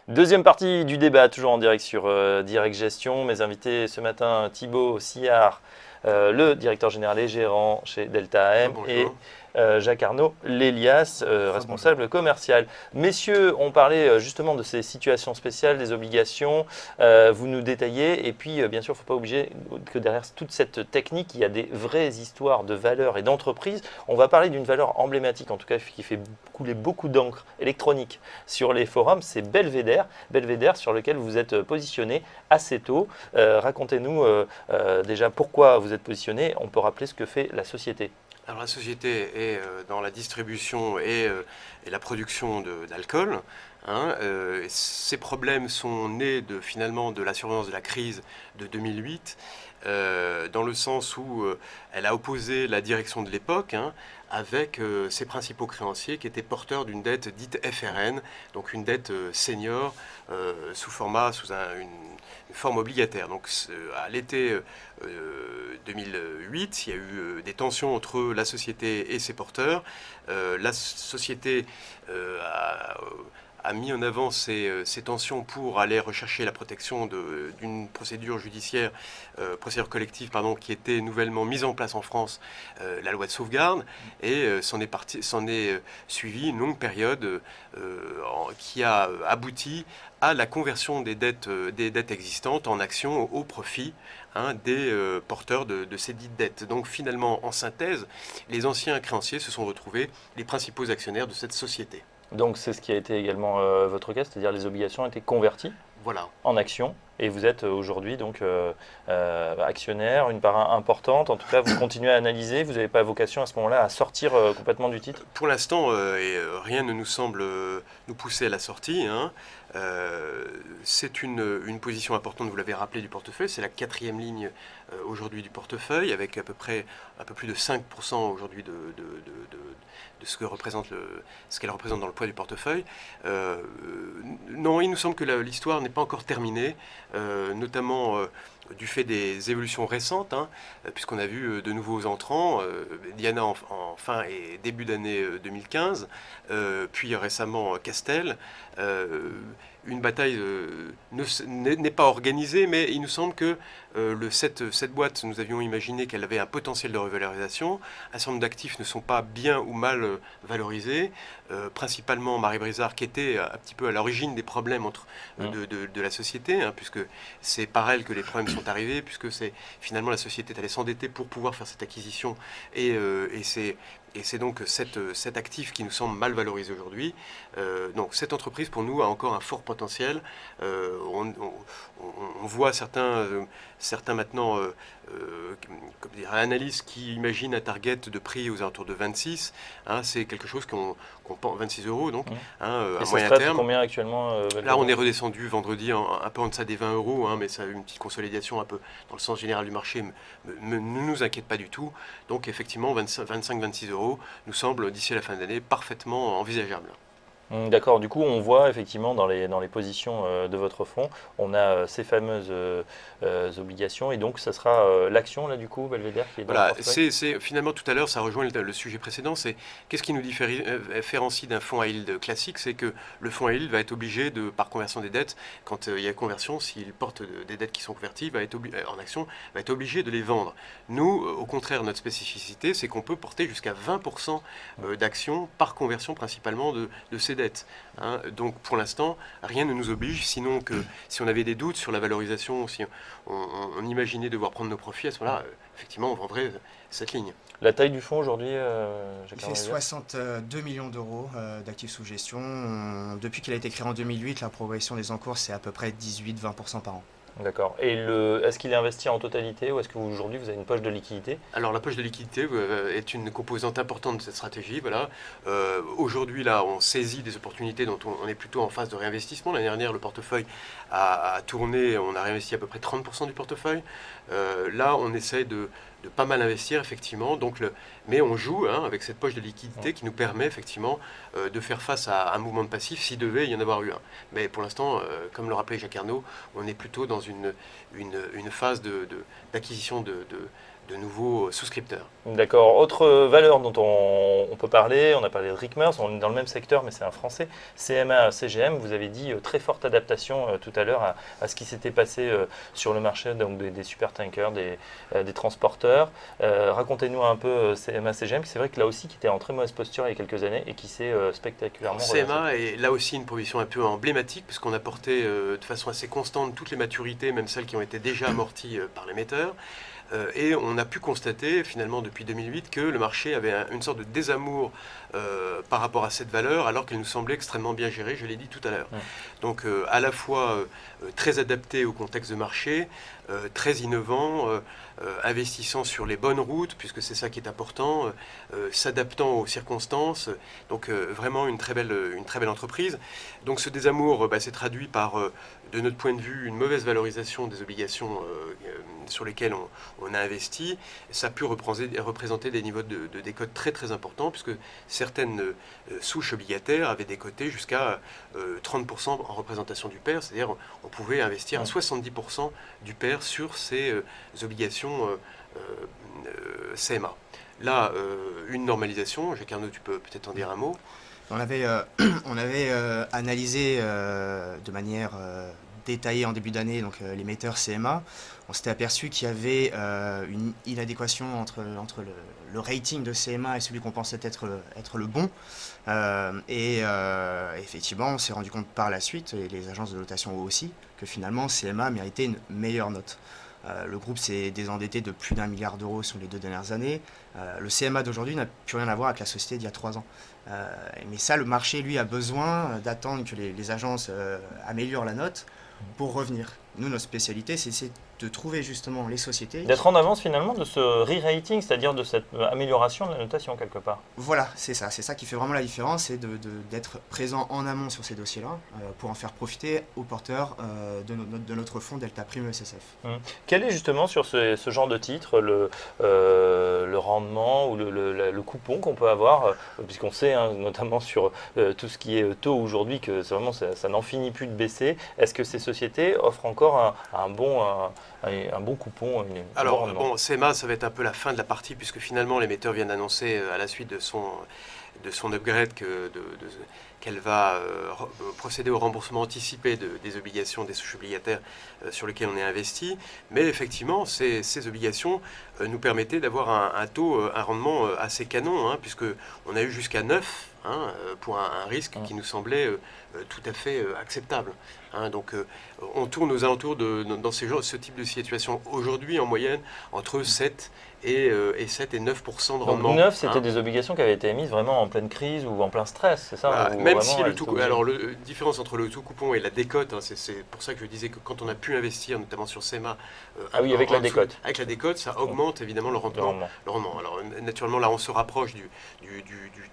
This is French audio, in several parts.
Deuxième partie du débat, toujours en direct sur Direct Gestion. Mes invités ce matin, Thibaut Sillard, le directeur général et gérant chez Delta AM, et Bonjour. Jacques Arnaud Lélias, Rebonjour. responsable commercial. Messieurs, on parlait justement de ces situations spéciales, des obligations, vous nous détaillez, et puis bien sûr, il ne faut pas oublier que derrière toute cette technique, il y a des vraies histoires de valeurs et d'entreprises. On va parler d'une valeur emblématique, en tout cas qui fait couler beaucoup d'encre électronique sur les forums, c'est Belvédère. Belvédère sur lequel vous êtes positionné assez tôt. Racontez-nous déjà pourquoi vous êtes positionné, on peut rappeler ce que fait la société. Alors la société est dans la distribution et la production d'alcool. Ces problèmes sont nés finalement de la survenance de la crise de 2008, dans le sens où elle a opposé la direction de l'époque avec ses principaux créanciers qui étaient porteurs d'une dette dite FRN, donc une dette senior sous une forme obligataire. Donc à l'été 2008, il y a eu des tensions entre la société et ses porteurs. La société a mis en avant ces tensions pour aller rechercher la protection d'une procédure judiciaire, procédure collective, pardon, qui était nouvellement mise en place en France, la loi de sauvegarde, et s'en est suivi une longue période qui a abouti à la conversion des dettes existantes en actions au profit des porteurs de ces dites dettes. Donc finalement, en synthèse, les anciens créanciers se sont retrouvés les principaux actionnaires de cette société. Donc c'est ce qui a été également votre cas, c'est-à-dire les obligations ont été converties Voilà. en actions et vous êtes aujourd'hui donc actionnaire, une part importante. En tout cas, vous continuez à analyser, vous n'avez pas vocation à ce moment-là à sortir complètement du titre. Pour l'instant, rien ne nous semble nous pousser à la sortie. C'est une position importante, vous l'avez rappelé, du portefeuille. C'est la quatrième ligne aujourd'hui du portefeuille, avec à peu plus de 5% aujourd'hui de ce qu'elle représente dans le poids du portefeuille. Non, il nous semble que l'histoire n'est pas encore terminée, notamment du fait des évolutions récentes, puisqu'on a vu de nouveaux entrants, Diana en fin et début d'année 2015, puis récemment Castel. Une bataille n'est pas organisée, mais il nous semble que cette boîte, nous avions imaginé qu'elle avait un potentiel de revalorisation. Un certain nombre d'actifs ne sont pas bien ou mal valorisés, principalement Marie Brizard, qui était un petit peu à l'origine des problèmes de la société, puisque c'est par elle que les problèmes sont arrivés, puisque finalement la société est allée s'endetter pour pouvoir faire cette acquisition, et c'est donc cet actif qui nous semble mal valorisé aujourd'hui. Donc cette entreprise, pour nous, a encore un fort potentiel. On voit certains maintenant analystes qui imaginent un target de prix aux alentours de 26. C'est quelque chose qu'on pense, 26 euros donc, à Et ça moyen se traite terme. combien actuellement Là, on est redescendu vendredi un peu en deçà des 20 euros, mais ça a eu une petite consolidation un peu dans le sens général du marché, ne nous inquiète pas du tout. Donc effectivement, 25-26 euros nous semble d'ici à la fin de l'année parfaitement envisageable. D'accord, du coup on voit effectivement dans les positions de votre fonds, on a ces fameuses obligations et donc ça sera l'action là du coup Belvédère qui est dans le Voilà, portefeuille. finalement tout à l'heure, ça rejoint le sujet précédent, c'est qu'est-ce qui nous différencie d'un fonds à yield classique, c'est que le fonds à yield va être obligé par conversion des dettes, quand il y a conversion, s'il porte des dettes qui sont converties en action, va être obligé de les vendre. Nous, au contraire, notre spécificité, c'est qu'on peut porter jusqu'à 20% d'actions par conversion principalement de ces dettes. Donc pour l'instant, rien ne nous oblige, sinon que si on avait des doutes sur la valorisation, si on imaginait devoir prendre nos profits, à ce moment-là, effectivement, on vendrait cette ligne. La taille du fonds aujourd'hui, Il Jacques fait Arnaud? 62 millions d'euros d'actifs sous gestion. Depuis qu'il a été créé en 2008, la progression des encours, c'est à peu près 18-20% par an. D'accord. Et est-ce qu'il est investi en totalité ou est-ce qu'aujourd'hui vous avez une poche de liquidité? Alors la poche de liquidité est une composante importante de cette stratégie. Voilà. Aujourd'hui, là, on saisit des opportunités dont on est plutôt en phase de réinvestissement. L'année dernière, le portefeuille a tourné, on a réinvesti à peu près 30% du portefeuille. Là, on essaie de pas mal investir, effectivement. Mais on joue avec cette poche de liquidité qui nous permet, effectivement, de faire face à un mouvement de passif s'il devait y en avoir eu un. Mais pour l'instant, comme le rappelait Jacques Arnaud, on est plutôt dans une phase d'acquisition de de nouveaux souscripteurs. D'accord. Autre valeur dont on peut parler, on a parlé de Rickmers, on est dans le même secteur, mais c'est un français. CMA, CGM, vous avez dit très forte adaptation tout à l'heure à ce qui s'était passé sur le marché donc des supertankers, des transporteurs. Racontez-nous un peu CMA, CGM, c'est vrai que là aussi qui était en très mauvaise posture il y a quelques années et qui s'est spectaculairement redressé. CMA est là aussi une position un peu emblématique puisqu'on a porté de façon assez constante toutes les maturités, même celles qui ont été déjà amorties par l'émetteur. Et on a pu constater finalement depuis 2008 que le marché avait une sorte de désamour par rapport à cette valeur alors qu'elle nous semblait extrêmement bien gérée, je l'ai dit tout à l'heure. Donc à la fois très adapté au contexte de marché, très innovant, investissant sur les bonnes routes puisque c'est ça qui est important, s'adaptant aux circonstances, donc vraiment une très belle entreprise. Donc ce désamour s'est traduit par de notre point de vue, une mauvaise valorisation des obligations sur lesquelles on a investi. Ça a pu représenter des niveaux de décote très très importants, puisque certaines souches obligataires avaient décoté jusqu'à 30% en représentation du pair, c'est-à-dire on pouvait investir à 70% du pair sur ces obligations CMA. Là, une normalisation, Jacques Arnaud, tu peux peut-être en dire un mot. On avait analysé de manière détaillée en début d'année donc l'émetteur CMA. On s'était aperçu qu'il y avait une inadéquation entre le rating de CMA et celui qu'on pensait être le bon. Effectivement, on s'est rendu compte par la suite, et les agences de notation aussi, que finalement CMA méritait une meilleure note. Le groupe s'est désendetté de plus d'1 milliard d'euros sur les 2 dernières années. Le CMA d'aujourd'hui n'a plus rien à voir avec la société d'il y a 3 ans. Mais ça, le marché, lui, a besoin d'attendre que les agences améliorent la note pour revenir. Nous, notre spécialité, c'est de trouver justement les sociétés. D'être en avance finalement de ce re-rating, c'est-à-dire de cette amélioration de la notation quelque part. Voilà, c'est ça qui fait vraiment la différence, c'est d'être présent en amont sur ces dossiers-là pour en faire profiter aux porteurs de notre fonds Delta Prime ESSF. Quel est justement sur ce genre de titre le rendement ou le coupon qu'on peut avoir, puisqu'on sait notamment sur tout ce qui est taux aujourd'hui que vraiment ça n'en finit plus de baisser. Est-ce que ces sociétés offrent encore un bon coupon, Alors, bon rendement? CMA, ça va être un peu la fin de la partie, puisque finalement, l'émetteur vient d'annoncer, à la suite de son upgrade, qu'elle va procéder au remboursement anticipé des obligations, des souches obligataires sur lesquelles on est investi. Mais effectivement, ces obligations nous permettaient d'avoir un rendement assez canon, puisque on a eu jusqu'à 9 pour un risque qui nous semblait tout à fait acceptable. Donc on tourne aux alentours dans ce type de situation aujourd'hui en moyenne entre 7 et 9% de rendement. Donc 9, c'était des obligations qui avaient été émises vraiment en pleine crise ou en plein stress, c'est ça? Même si le tout, alors la différence entre le tout coupon et la décote, c'est pour ça que je disais que quand on a pu investir, notamment sur CMA, avec la décote. Avec la décote, ça augmente évidemment le rendement. Alors naturellement là, on se rapproche du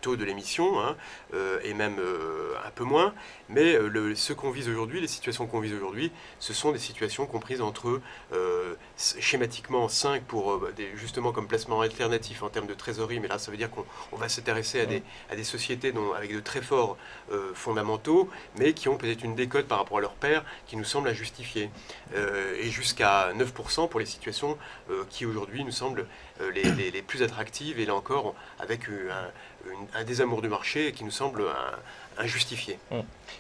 taux de l'émission, et même un peu moins. Mais ce qu'on vise aujourd'hui, les situations qu'on vise aujourd'hui, ce sont des situations comprises entre schématiquement 5 pour justement comme placement alternatif en termes de trésorerie, mais là ça veut dire qu'on va s'intéresser à des sociétés avec de très forts fondamentaux, mais qui ont peut-être une décote par rapport à leur pair qui nous semble injustifiée. Et jusqu'à 9% pour les situations qui aujourd'hui nous semblent les plus attractives, et là encore avec un désamour du marché qui nous semble injustifié.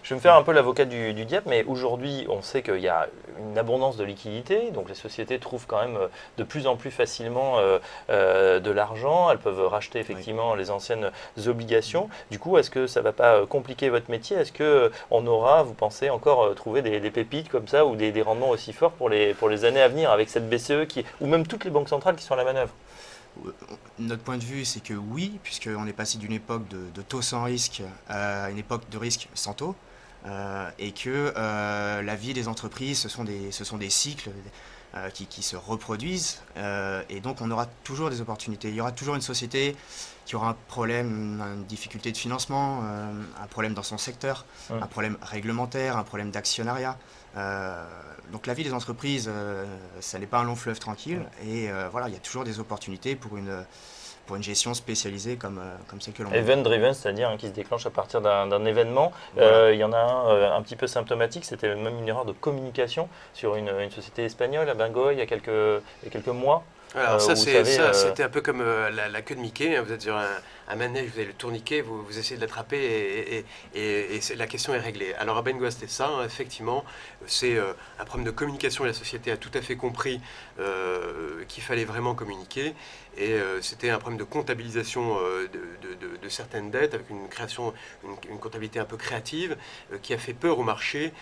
Je vais me faire un peu l'avocat du diable, mais aujourd'hui, on sait qu'il y a une abondance de liquidités, donc les sociétés trouvent quand même de plus en plus facilement de l'argent, elles peuvent racheter effectivement les anciennes obligations. Du coup, est-ce que ça ne va pas compliquer votre métier? Est-ce qu'on aura, vous pensez, encore trouver des pépites comme ça ou des rendements aussi forts pour les années à venir avec cette BCE ou même toutes les banques centrales qui sont à la manœuvre? Notre point de vue, c'est que oui, puisqu'on est passé d'une époque de taux sans risque à une époque de risque sans taux, et que la vie des entreprises, ce sont des cycles qui se reproduisent, et donc on aura toujours des opportunités. Il y aura toujours une société qui aura un problème, une difficulté de financement, un problème dans son secteur, un problème réglementaire, un problème d'actionnariat. Donc la vie des entreprises, ça n'est pas un long fleuve tranquille, et voilà, il y a toujours des opportunités pour une gestion spécialisée comme celle que l'on a. Event-driven, c'est-à-dire qui se déclenche à partir d'un événement. Voilà. Il y en a un petit peu symptomatique, c'était même une erreur de communication sur une société espagnole à Bingo il y a quelques mois. Alors où vous savez, c'était un peu comme la queue de Mickey, hein. Vous êtes sur un manège, vous avez le tourniquet, vous essayez de l'attraper et la question est réglée. Alors à Bengoa c'était ça, hein, effectivement, c'est un problème de communication et la société a tout à fait compris qu'il fallait vraiment communiquer et c'était un problème de comptabilisation de certaines dettes avec une création, une comptabilité un peu créative qui a fait peur au marché,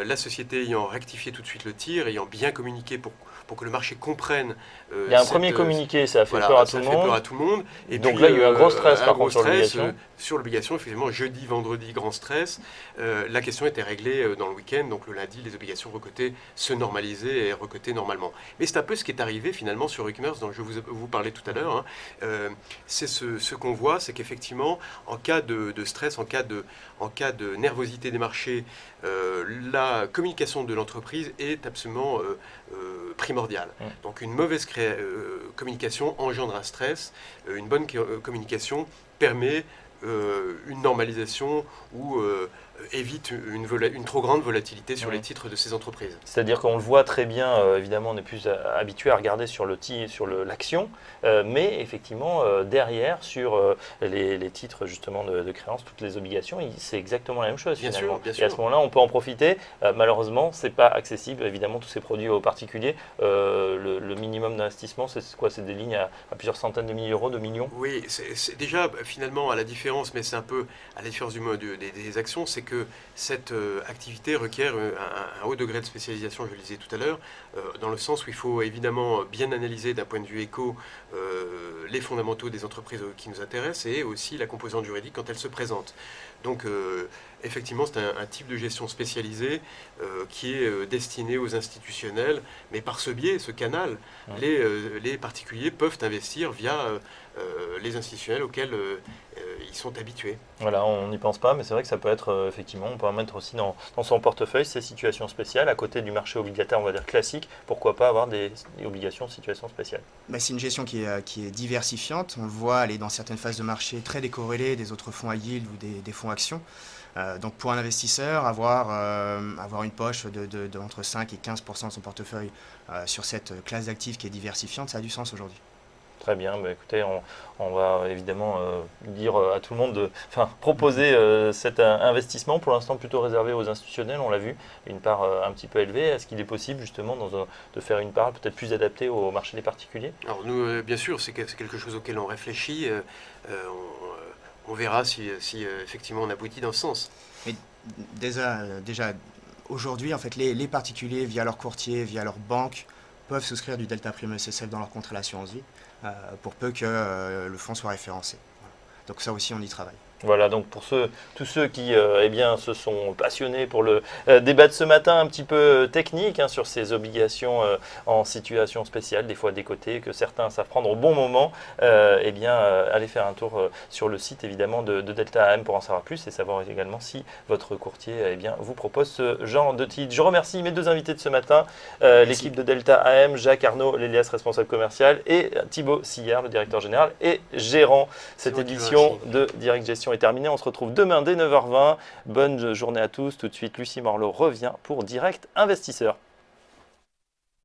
la société ayant rectifié tout de suite le tir, ayant bien communiqué pour que le marché comprenne. Il y a un premier communiqué, ça a fait peur à tout le monde. Ça fait peur à tout le monde. Et donc là, il y a eu un gros stress par contre sur l'obligation. Sur l'obligation, effectivement, jeudi, vendredi, grand stress. La question était réglée dans le week-end, donc le lundi, les obligations recotées se normalisaient et recotaient normalement. Mais c'est un peu ce qui est arrivé finalement sur e-commerce, dont je vous parlais tout à l'heure. Hein. C'est ce qu'on voit, c'est qu'effectivement, en cas de stress, en cas de nervosité des marchés, la communication de l'entreprise est absolument primordiale. Donc une mauvaise communication engendre un stress, une bonne communication permet une normalisation ou évite une trop grande volatilité sur les titres de ces entreprises. C'est-à-dire qu'on le voit très bien, évidemment on est plus habitué à regarder sur l'action, mais effectivement derrière sur les titres justement de créance, toutes les obligations, c'est exactement la même chose bien finalement. Sûr, bien et sûr. à ce moment-là on peut en profiter, malheureusement c'est pas accessible évidemment tous ces produits aux particuliers, le minimum d'investissement c'est quoi? C'est des lignes à plusieurs centaines de milliers d'euros, de millions? Oui, c'est déjà finalement à la différence, mais c'est un peu à la différence des actions, c'est que cette activité requiert un haut degré de spécialisation, je le disais tout à l'heure, dans le sens où il faut évidemment bien analyser d'un point de vue éco les fondamentaux des entreprises qui nous intéressent et aussi la composante juridique quand elle se présente. Donc effectivement, c'est un type de gestion spécialisée qui est destiné aux institutionnels, mais par ce biais, ce canal, les particuliers peuvent investir via les institutionnels auxquels ils sont habitués. Voilà, on n'y pense pas, mais c'est vrai que ça peut être effectivement, on peut en mettre aussi dans son portefeuille ces situations spéciales, à côté du marché obligataire, on va dire classique, pourquoi pas avoir des obligations situations spéciales. C'est une gestion qui est diversifiante, on le voit aller dans certaines phases de marché très décorrélées des autres fonds à yield ou des fonds actions. Donc pour un investisseur, avoir une poche de entre 5 et 15% de son portefeuille sur cette classe d'actifs qui est diversifiante, ça a du sens aujourd'hui. Très bien, écoutez, on va évidemment dire à tout le monde proposer cet investissement, pour l'instant plutôt réservé aux institutionnels, on l'a vu, une part un petit peu élevée. Est-ce qu'il est possible justement de faire une part peut-être plus adaptée au marché des particuliers? Alors nous, bien sûr, c'est quelque chose auquel on réfléchit. On verra si effectivement on aboutit dans ce sens. Mais déjà aujourd'hui, en fait, les particuliers, via leur courtier, via leur banque, peuvent souscrire du Delta Prime ESSF dans leur contrat d'assurance vie, pour peu que le fonds soit référencé. Voilà. Donc ça aussi, on y travaille. Voilà, donc pour tous ceux qui se sont passionnés pour le débat de ce matin un petit peu technique sur ces obligations en situation spéciale, des fois décotées, que certains savent prendre au bon moment, allez faire un tour sur le site évidemment de Delta AM pour en savoir plus et savoir également si votre courtier vous propose ce genre de titre. Je remercie mes deux invités de ce matin, l'équipe de Delta AM, Jacques Arnaud, l'Elias responsable commercial et Thibaut Sillard, le directeur général et gérant. Cette édition de Direct Gestion est terminée. On se retrouve demain dès 9h20. Bonne journée à tous. Tout de suite, Lucie Morlot revient pour Direct Investisseur.